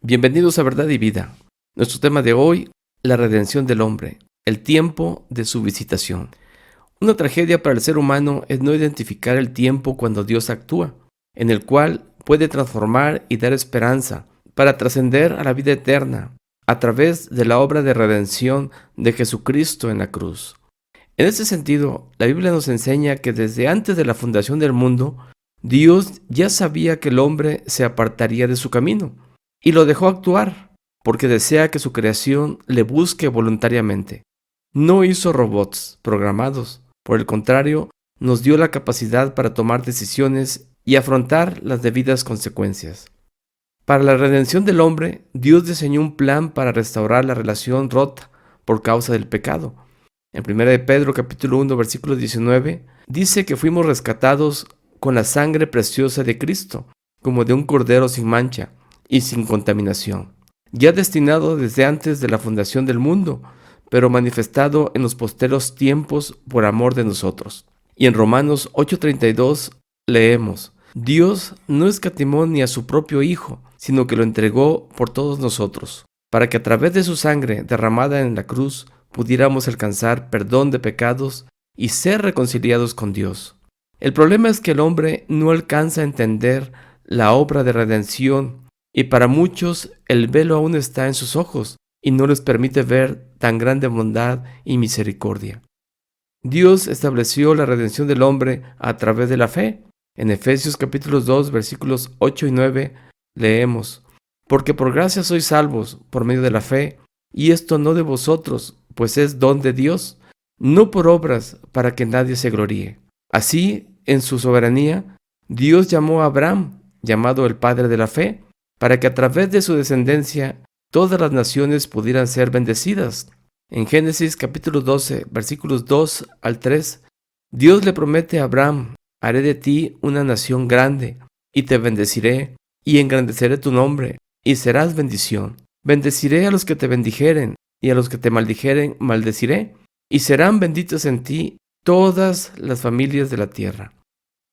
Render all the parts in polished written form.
Bienvenidos a Verdad y Vida. Nuestro tema de hoy, la redención del hombre, el tiempo de su visitación. Una tragedia para el ser humano es no identificar el tiempo cuando Dios actúa, en el cual puede transformar y dar esperanza para trascender a la vida eterna a través de la obra de redención de Jesucristo en la cruz. En este sentido, la Biblia nos enseña que desde antes de la fundación del mundo, Dios ya sabía que el hombre se apartaría de su camino y lo dejó actuar porque desea que su creación le busque voluntariamente. No hizo robots programados, por el contrario, nos dio la capacidad para tomar decisiones y afrontar las debidas consecuencias. Para la redención del hombre, Dios diseñó un plan para restaurar la relación rota por causa del pecado. En 1 de Pedro capítulo 1 versículo 19 dice que fuimos rescatados con la sangre preciosa de Cristo, como de un cordero sin mancha y sin contaminación, ya destinado desde antes de la fundación del mundo, pero manifestado en los posteros tiempos por amor de nosotros. Y en Romanos 8:32 leemos: Dios no escatimó ni a su propio Hijo, sino que lo entregó por todos nosotros, para que a través de su sangre derramada en la cruz pudiéramos alcanzar perdón de pecados y ser reconciliados con Dios. El problema es que el hombre no alcanza a entender la obra de redención y para muchos el velo aún está en sus ojos y no les permite ver tan grande bondad y misericordia. Dios estableció la redención del hombre a través de la fe. En Efesios capítulo 2 versículos 8 y 9 leemos: Porque por gracia sois salvos por medio de la fe, y esto no de vosotros, pues es don de Dios, no por obras, para que nadie se gloríe. Así, en su soberanía, Dios llamó a Abraham, llamado el padre de la fe, para que a través de su descendencia todas las naciones pudieran ser bendecidas. En Génesis capítulo 12, versículos 2 al 3, Dios le promete a Abraham: haré de ti una nación grande, y te bendeciré, y engrandeceré tu nombre, y serás bendición. Bendeciré a los que te bendijeren, y a los que te maldijeren maldeciré, y serán benditas en ti todas las familias de la tierra.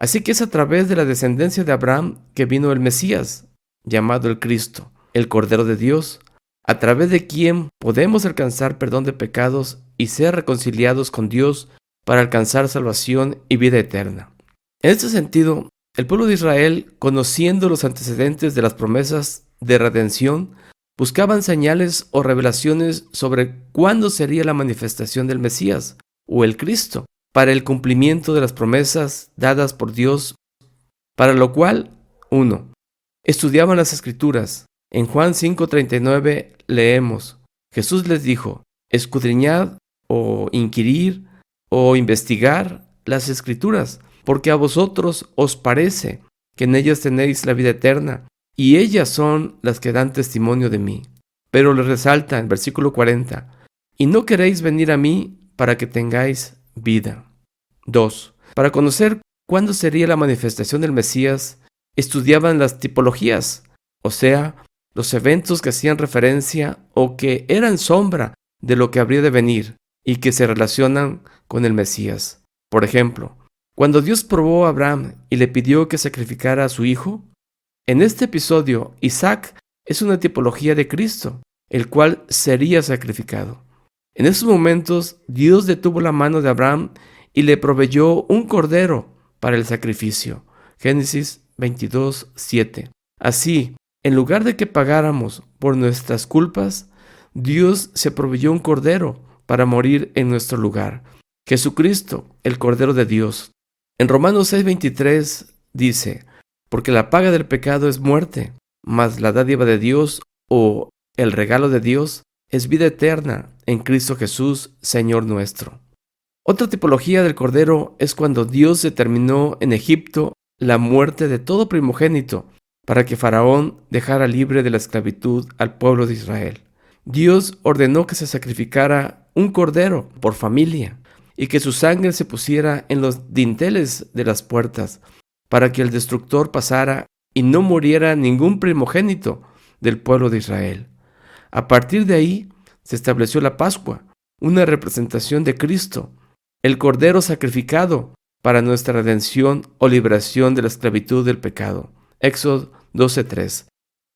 Así que es a través de la descendencia de Abraham que vino el Mesías, llamado el Cristo, el Cordero de Dios, a través de quien podemos alcanzar perdón de pecados y ser reconciliados con Dios para alcanzar salvación y vida eterna. En este sentido, el pueblo de Israel, conociendo los antecedentes de las promesas de redención, buscaban señales o revelaciones sobre cuándo sería la manifestación del Mesías o el Cristo para el cumplimiento de las promesas dadas por Dios, para lo cual, 1. Estudiaban las Escrituras. En Juan 5:39 leemos: Jesús les dijo: escudriñad o inquirir o investigar las Escrituras, porque a vosotros os parece que en ellas tenéis la vida eterna, y ellas son las que dan testimonio de mí. Pero les resalta en versículo 40: y no queréis venir a mí para que tengáis vida. 2. Para conocer cuándo sería la manifestación del Mesías, estudiaban las tipologías, o sea, los eventos que hacían referencia o que eran sombra de lo que habría de venir y que se relacionan con el Mesías. Por ejemplo, cuando Dios probó a Abraham y le pidió que sacrificara a su hijo, en este episodio Isaac es una tipología de Cristo, el cual sería sacrificado. En esos momentos Dios detuvo la mano de Abraham y le proveyó un cordero para el sacrificio. Génesis 22:7. Así, en lugar de que pagáramos por nuestras culpas, Dios se proveyó un cordero para morir en nuestro lugar. Jesucristo, el Cordero de Dios. En Romanos 6:23 dice: porque la paga del pecado es muerte, mas la dádiva de Dios o el regalo de Dios es vida eterna en Cristo Jesús, Señor nuestro. Otra tipología del Cordero es cuando Dios determinó en Egipto la muerte de todo primogénito para que Faraón dejara libre de la esclavitud al pueblo de Israel. Dios ordenó que se sacrificara un cordero por familia y que su sangre se pusiera en los dinteles de las puertas para que el destructor pasara y no muriera ningún primogénito del pueblo de Israel. A partir de ahí se estableció la Pascua, una representación de Cristo, el cordero sacrificado para nuestra redención o liberación de la esclavitud del pecado. Éxodo 12:3.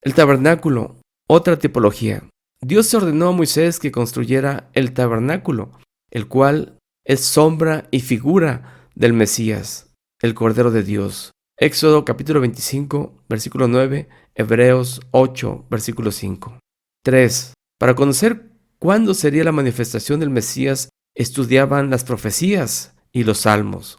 El tabernáculo Otra tipología. Dios ordenó a Moisés que construyera el tabernáculo, el cual es sombra y figura del Mesías, el Cordero de Dios. Éxodo capítulo 25, versículo 9, Hebreos 8, versículo 5. 3. Para conocer cuándo sería la manifestación del Mesías, estudiaban las profecías y los salmos.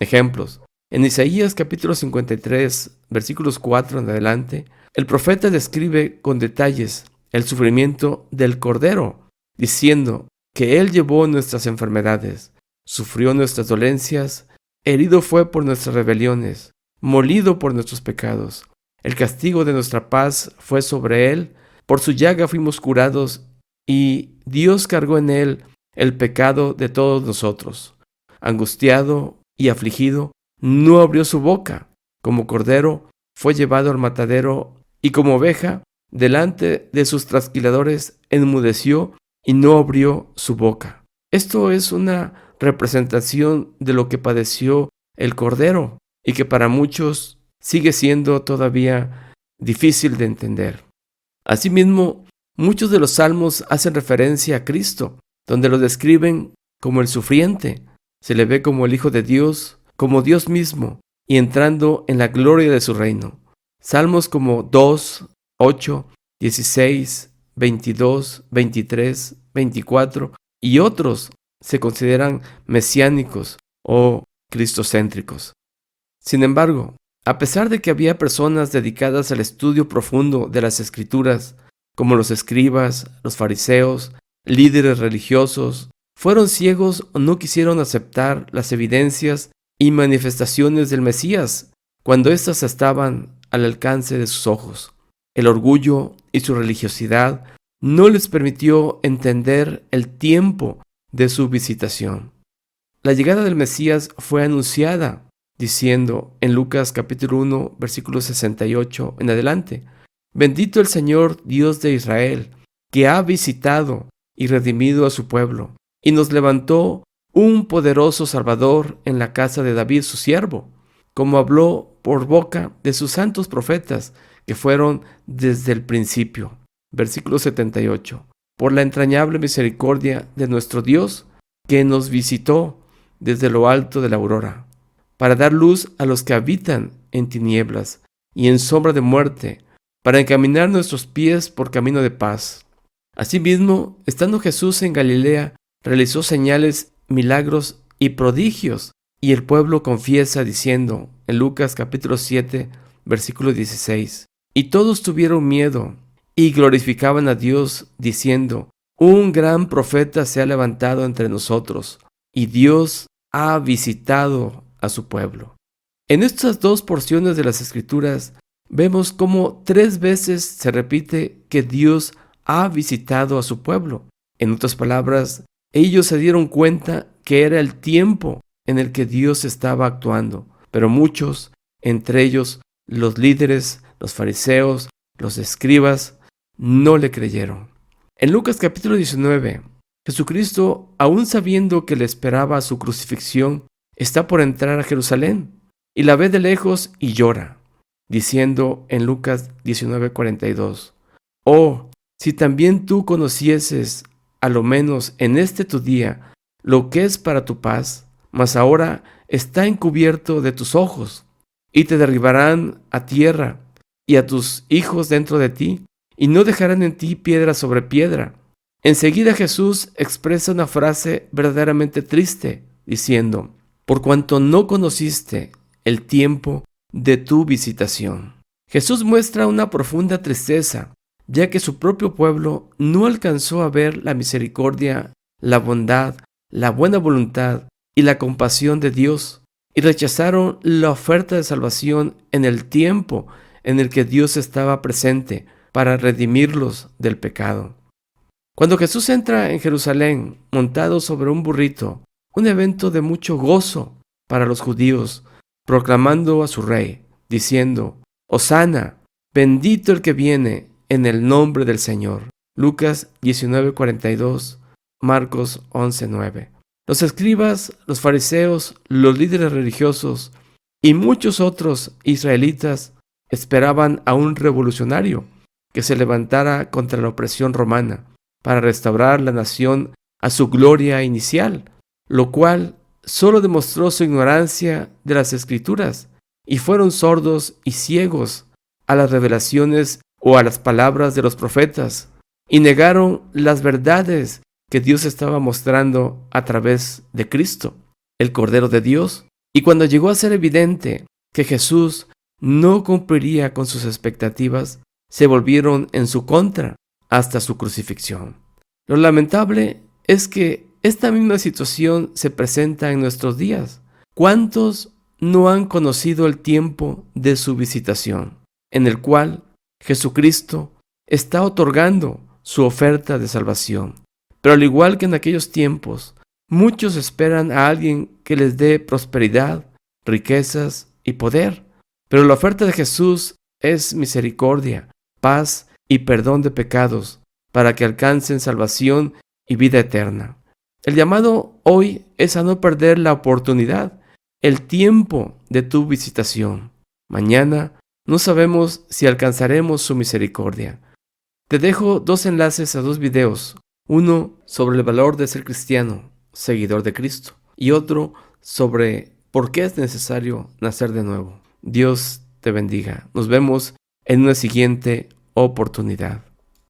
Ejemplos. En Isaías capítulo 53, versículos 4 en adelante, el profeta describe con detalles el sufrimiento del Cordero, diciendo que Él llevó nuestras enfermedades, sufrió nuestras dolencias, herido fue por nuestras rebeliones, molido por nuestros pecados. El castigo de nuestra paz fue sobre Él, por su llaga fuimos curados, y Dios cargó en Él el pecado de todos nosotros. Angustiado y afligido, no abrió su boca. Como cordero, fue llevado al matadero, y como oveja, delante de sus trasquiladores, enmudeció y no abrió su boca. Esto es una representación de lo que padeció el Cordero, y que para muchos sigue siendo todavía difícil de entender. Asimismo, muchos de los salmos hacen referencia a Cristo, donde lo describen como el sufriente. Se le ve como el Hijo de Dios, como Dios mismo, y entrando en la gloria de su reino. Salmos como 2, 8, 16, 22, 23, 24 y otros se consideran mesiánicos o cristocéntricos. Sin embargo, a pesar de que había personas dedicadas al estudio profundo de las Escrituras, como los escribas, los fariseos, líderes religiosos, fueron ciegos o no quisieron aceptar las evidencias y manifestaciones del Mesías cuando éstas estaban al alcance de sus ojos. El orgullo y su religiosidad no les permitió entender el tiempo de su visitación. La llegada del Mesías fue anunciada, diciendo en Lucas capítulo 1, versículo 68 en adelante: Bendito el Señor Dios de Israel, que ha visitado y redimido a su pueblo, y nos levantó un poderoso Salvador en la casa de David su siervo, como habló por boca de sus santos profetas, que fueron desde el principio. Versículo 78. Por la entrañable misericordia de nuestro Dios, que nos visitó desde lo alto de la aurora, para dar luz a los que habitan en tinieblas y en sombra de muerte, para encaminar nuestros pies por camino de paz. Asimismo, estando Jesús en Galilea, realizó señales, milagros y prodigios, y el pueblo confiesa diciendo, en Lucas capítulo 7, versículo 16, y todos tuvieron miedo, y glorificaban a Dios, diciendo, un gran profeta se ha levantado entre nosotros, y Dios ha visitado a su pueblo. En estas dos porciones de las Escrituras, vemos cómo 3 veces se repite que Dios ha visitado a su pueblo. En otras palabras, ellos se dieron cuenta que era el tiempo en el que Dios estaba actuando, pero muchos, entre ellos los líderes, los fariseos, los escribas, no le creyeron. En Lucas capítulo 19, Jesucristo, aún sabiendo que le esperaba su crucifixión, está por entrar a Jerusalén y la ve de lejos y llora, diciendo en Lucas 19:42, oh, si también tú conocieses, a lo menos en este tu día, lo que es para tu paz, mas ahora está encubierto de tus ojos, y te derribarán a tierra, y a tus hijos dentro de ti, y no dejarán en ti piedra sobre piedra. Enseguida Jesús expresa una frase verdaderamente triste, diciendo, por cuanto no conociste el tiempo de tu visitación. Jesús muestra una profunda tristeza, ya que su propio pueblo no alcanzó a ver la misericordia, la bondad, la buena voluntad y la compasión de Dios, y rechazaron la oferta de salvación en el tiempo en el que Dios estaba presente para redimirlos del pecado. Cuando Jesús entra en Jerusalén montado sobre un burrito, un evento de mucho gozo para los judíos, proclamando a su rey, diciendo, Hosana, bendito el que viene en el nombre del Señor. Lucas 19:42, Marcos 11:9. Los escribas, los fariseos, los líderes religiosos y muchos otros israelitas esperaban a un revolucionario, que se levantara contra la opresión romana para restaurar la nación a su gloria inicial, lo cual solo demostró su ignorancia de las Escrituras, y fueron sordos y ciegos a las revelaciones o a las palabras de los profetas, y negaron las verdades que Dios estaba mostrando a través de Cristo, el Cordero de Dios. Y cuando llegó a ser evidente que Jesús no cumpliría con sus expectativas, se volvieron en su contra hasta su crucifixión. Lo lamentable es que esta misma situación se presenta en nuestros días. ¿Cuántos no han conocido el tiempo de su visitación, en el cual Jesucristo está otorgando su oferta de salvación? Pero al igual que en aquellos tiempos, muchos esperan a alguien que les dé prosperidad, riquezas y poder. Pero la oferta de Jesús es misericordia, paz y perdón de pecados, para que alcancen salvación y vida eterna. El llamado hoy es a no perder la oportunidad, el tiempo de tu visitación. Mañana no sabemos si alcanzaremos su misericordia. Te dejo 2 enlaces a 2 videos, uno sobre el valor de ser cristiano, seguidor de Cristo, y otro sobre por qué es necesario nacer de nuevo. Dios te bendiga. Nos vemos en una siguiente oportunidad.